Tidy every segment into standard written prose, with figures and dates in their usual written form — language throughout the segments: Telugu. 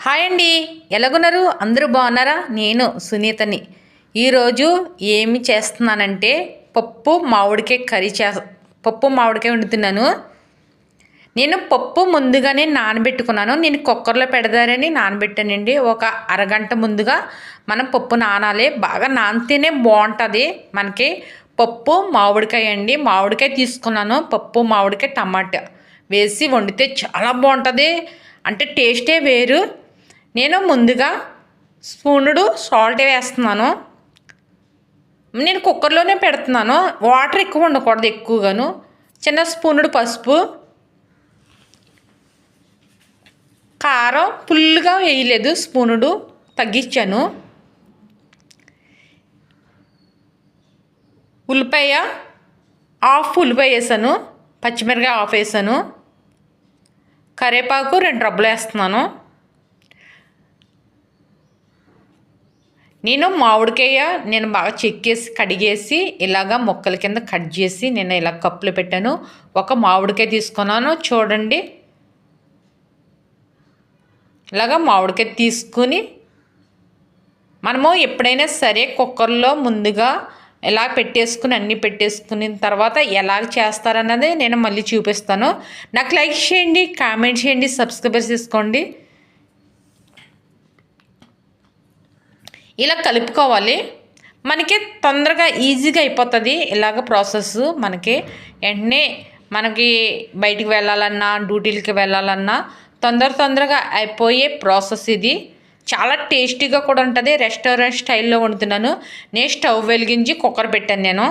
హాయ్ అండి, ఎలాగున్నారు? అందరూ బాగున్నారా? నేను సునీతని. ఈరోజు ఏమి చేస్తున్నానంటే పప్పు మామిడికాయ వండుతున్నాను. నేను పప్పు ముందుగానే నానబెట్టుకున్నాను. నేను కుక్కర్లో పెడదారని నానబెట్టానండి. ఒక అరగంట ముందుగా మనం పప్పు నానాలి. బాగా నానితేనే బాగుంటుంది మనకి. పప్పు మామిడికాయ అండి, మామిడికాయ తీసుకున్నాను. పప్పు మామిడికాయ టమాటా వేసి వండితే చాలా బాగుంటుంది. అంటే టేస్టే వేరు. నేను ముందుగా స్పూనుడు సాల్ట్ వేస్తున్నాను. నేను కుక్కర్లోనే పెడుతున్నాను. వాటర్ ఎక్కువ ఉండకూడదు, ఎక్కువగాను. చిన్న స్పూనుడు పసుపు, కారం ఫుల్గా వేయలేదు, స్పూనుడు తగ్గించాను. ఉల్లిపాయ హాఫ్ ఉల్లిపాయ వేసాను, పచ్చిమిరకాయ హాఫ్ వేసాను, కరివేపాకు 2 రబ్బలు వేస్తున్నాను. నేను మామిడికాయ బాగా చెక్కేసి కడిగేసి ఇలాగ ముక్కల కింద కట్ చేసి నేను ఇలా కప్పులో పెట్టాను. ఒక మామిడికాయ తీసుకున్నాను, చూడండి. ఇలాగ మామిడికాయ తీసుకుని మనము ఎప్పుడైనా సరే కుక్కర్లో ముందుగా ఎలా పెట్టేసుకుని అన్నీ పెట్టేసుకున్న తర్వాత ఎలా చేస్తారన్నది నేను మళ్ళీ చూపిస్తాను. నాకు లైక్ చేయండి, కామెంట్ చేయండి, సబ్స్క్రైబ్ చేసుకోండి. ఇలా కలుపుకోవాలి. మనకి తొందరగా ఈజీగా అయిపోతుంది ఇలాగ ప్రాసెస్. మనకి వెంటనే బయటికి వెళ్ళాలన్నా, డ్యూటీలకి వెళ్ళాలన్నా తొందరగా అయిపోయే ప్రాసెస్ ఇది. చాలా టేస్టీగా కూడా ఉంటుంది. రెస్టారెంట్ స్టైల్లో వండుతున్నాను. నేను స్టవ్ వెలిగించి కుక్కర్ పెట్టాను. నేను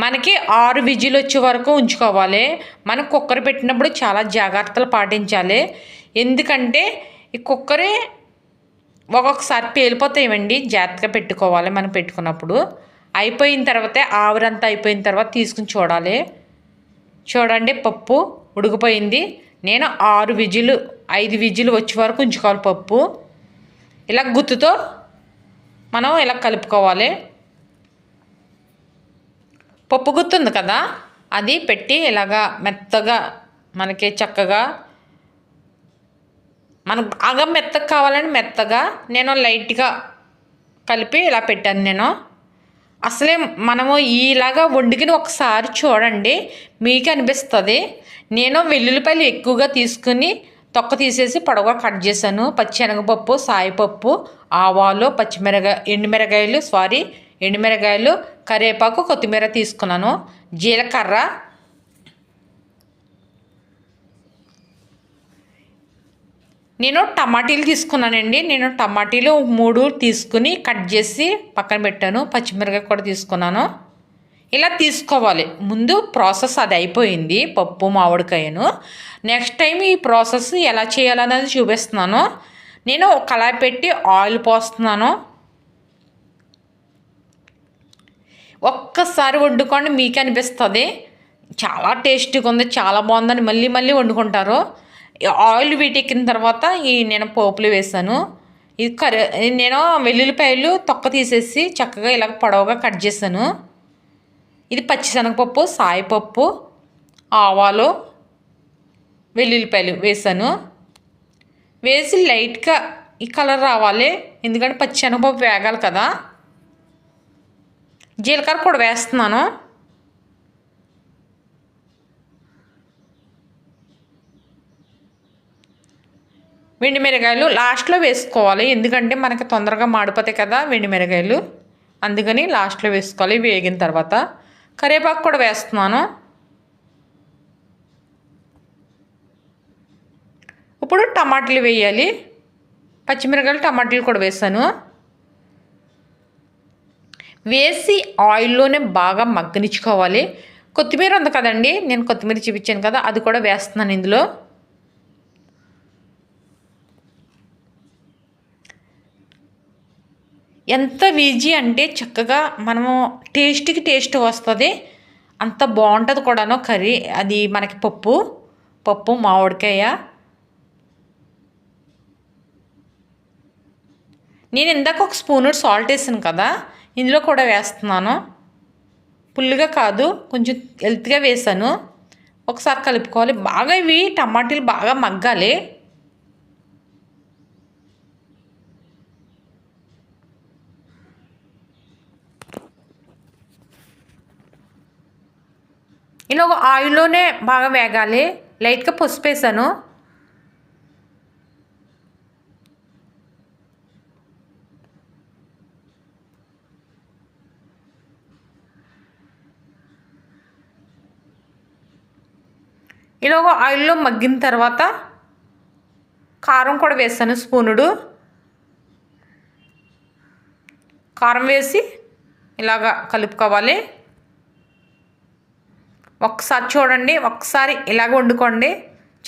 మనకి 6 విజిల్ వచ్చే వరకు ఉంచుకోవాలి. మనం కుక్కర్ పెట్టినప్పుడు చాలా జాగ్రత్తలు పాటించాలి. ఎందుకంటే ఈ కుక్కరే ఒక్కొక్కసారి పేలిపోతాయివండి, జాగ్రత్తగా పెట్టుకోవాలి. మనం పెట్టుకున్నప్పుడు అయిపోయిన తర్వాత ఆవిరంతా అయిపోయిన తర్వాత తీసుకుని చూడండి పప్పు ఉడికిపోయింది. నేను 5 విజిల్ వచ్చే వరకు ఉంచుకోవాలి పప్పు. ఇలా గుత్తుతో మనం ఇలా కలుపుకోవాలి. పప్పు గుత్తుంది కదా, అది పెట్టి ఇలాగా మెత్తగా మనకి చక్కగా మనకు బాగా మెత్తగా కావాలని మెత్తగా నేను లైట్గా కలిపి ఇలా పెట్టాను. నేను అసలే మనము ఇలాగా వండుకుని ఒకసారి చూడండి, మీకు అనిపిస్తుంది. నేను వెల్లుల్లిపాయలు ఎక్కువగా తీసుకుని తొక్క తీసేసి పొడవుగా కట్ చేశాను. పచ్చెనగపప్పు, సాయిపప్పు, ఆవాలు, ఎండుమిరగాయలు, కరివేపాకు, కొత్తిమీర తీసుకున్నాను. జీలకర్ర, నేను టమాటీలు తీసుకున్నానండి. నేను టమాటీలు 3 తీసుకుని కట్ చేసి పక్కన పెట్టాను. పచ్చిమిరకాయ కూడా తీసుకున్నాను. ఇలా తీసుకోవాలి. ముందు ప్రాసెస్ అది అయిపోయింది, పప్పు మామిడికాయను. నెక్స్ట్ టైం ఈ ప్రాసెస్ ఎలా చేయాలనేది చూపిస్తున్నాను. నేను ఒక కళాయి పెట్టి ఆయిల్ పోస్తున్నాను. ఒక్కసారి వండుకోండి, మీకు అనిపిస్తుంది చాలా టేస్టీగా ఉంది, చాలా బాగుందని మళ్ళీ వండుకుంటారు. ఆయిల్ వీటెక్కిన తర్వాత నేను పోపులు వేసాను. నేను వెల్లుల్లిపాయలు తొక్క తీసేసి చక్కగా ఇలా పొడవుగా కట్ చేశాను. ఇది పచ్చిశనగపప్పు, సాయిపప్పు, ఆవాలు, వెల్లుల్లిపాయలు వేసాను. వేసి లైట్గా ఈ కలర్ రావాలి, ఎందుకంటే పచ్చిశనగపప్పు వేగాలి కదా. జీలకర్ర కూడా వేస్తున్నాను. మిరగాయలు లాస్ట్లో వేసుకోవాలి, ఎందుకంటే మనకి తొందరగా మాడిపోతాయి కదా మిరగాయలు, అందుకని లాస్ట్లో వేసుకోవాలి. వేగిన తర్వాత కరివేపాకు కూడా వేస్తున్నాను. ఇప్పుడు టమాటాలు వేయాలి. పచ్చిమిరకాయలు, టమాటాలు కూడా వేసాను. వేసి ఆయిల్లోనే బాగా మగ్గనిచ్చుకోవాలి. కొత్తిమీర ఉంది కదండి, నేను కొత్తిమీర చూపించాను కదా, అది కూడా వేస్తున్నాను ఇందులో. ఎంత ఈజీ అంటే చక్కగా మనము టేస్ట్ వస్తుంది, అంత బాగుంటుంది కూడాను కర్రీ. అది మనకి పప్పు మామిడికాయ. నేను ఇందాక ఒక స్పూను సాల్ట్ వేసాను కదా, ఇందులో కూడా వేస్తున్నాను. పుల్లుగా కాదు, కొంచెం హెల్త్గా వేసాను. ఒకసారి కలుపుకోవాలి బాగా. ఇవి టమాటీలు బాగా మగ్గాలి. ఇలా ఒక ఆయిల్లోనే బాగా వేగాలి. లైట్గా పసుపు వేసాను. ఇలా ఒక ఆయిల్లో మగ్గిన తర్వాత కారం కూడా వేసాను స్పూనుడు. కారం వేసి ఇలాగా కలుపుకోవాలి. ఒకసారి చూడండి, ఒకసారి ఇలాగ వండుకోండి,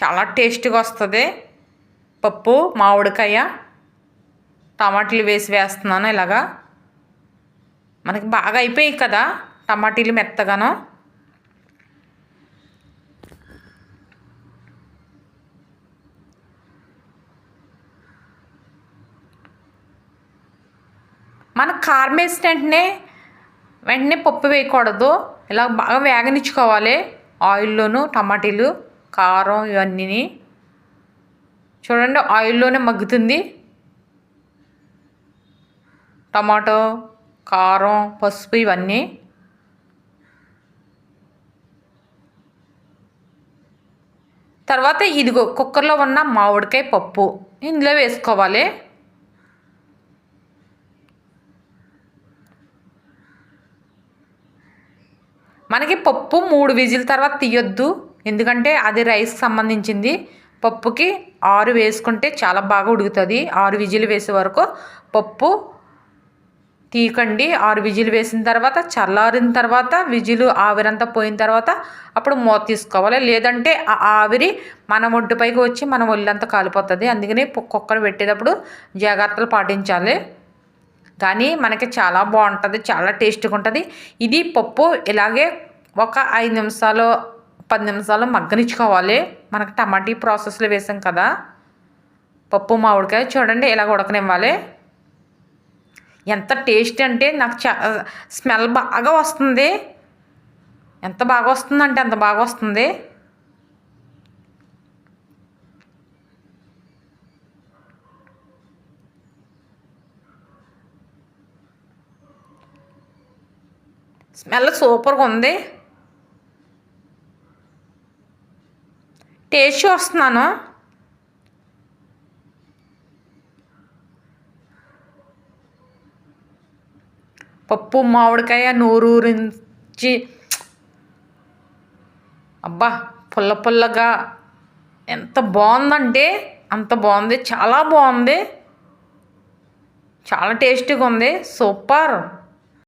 చాలా టేస్టీగా వస్తుంది. పప్పు మామిడికాయ టమాటాలు వేస్తున్నాను. ఇలాగా మనకి బాగా అయిపోయాయి కదా టమాటీలు మెత్తగాను. మన కారం వేసిన వెంటనే పప్పు వేయకూడదు. ఇలా బాగా వేగనిచ్చుకోవాలి ఆయిల్లోను. టమాటీలు కారం ఇవన్నీ చూడండి ఆయిల్లోనే మగ్గుతుంది. టమాటో కారం పసుపు ఇవన్నీ తర్వాత ఇదిగో కుక్కర్లో ఉన్న మామిడికాయ పప్పు ఇందులో వేసుకోవాలి. మనకి పప్పు 3 విజిల్ తర్వాత తీయొద్దు, ఎందుకంటే అది రైస్కి సంబంధించింది. పప్పుకి 6 వేసుకుంటే చాలా బాగా ఉడుకుతుంది. 6 విజిల్ వేసే వరకు పప్పు తీయకండి. 6 విజిల్ వేసిన తర్వాత చల్లారిన తర్వాత విజిల్ ఆవిరంతా పోయిన తర్వాత అప్పుడు మూత తీసుకోవాలి. లేదంటే ఆ ఆవిరి మన ఒడ్డుపైకి వచ్చి మన ఒళ్ళంతా కాలిపోతుంది. అందుకని కుక్కర్ పెట్టేటప్పుడు జాగ్రత్తలు పాటించాలి. కానీ మనకి చాలా బాగుంటుంది, చాలా టేస్ట్గా ఉంటుంది. ఇది పప్పు ఇలాగే ఒక 5 నిమిషాలు 10 నిమిషాలు మగ్గనిచ్చుకోవాలి. మనకి టమాటీ ప్రాసెస్లో వేసాం కదా పప్పు మామిడికాయ, చూడండి ఇలాగ ఉడకనివ్వాలి. ఎంత టేస్ట్ అంటే నాకు స్మెల్ బాగా వస్తుంది. ఎంత బాగా వస్తుందంటే అంత బాగా వస్తుంది. స్మెల్ సూపర్గా ఉంది. టేస్ట్ వస్తున్నాను. పప్పు మామిడికాయ నూరూరించి అబ్బా పుల్ల పుల్లగా ఎంత బాగుందంటే అంత బాగుంది. చాలా బాగుంది, చాలా టేస్టీగా ఉంది. సూపర్.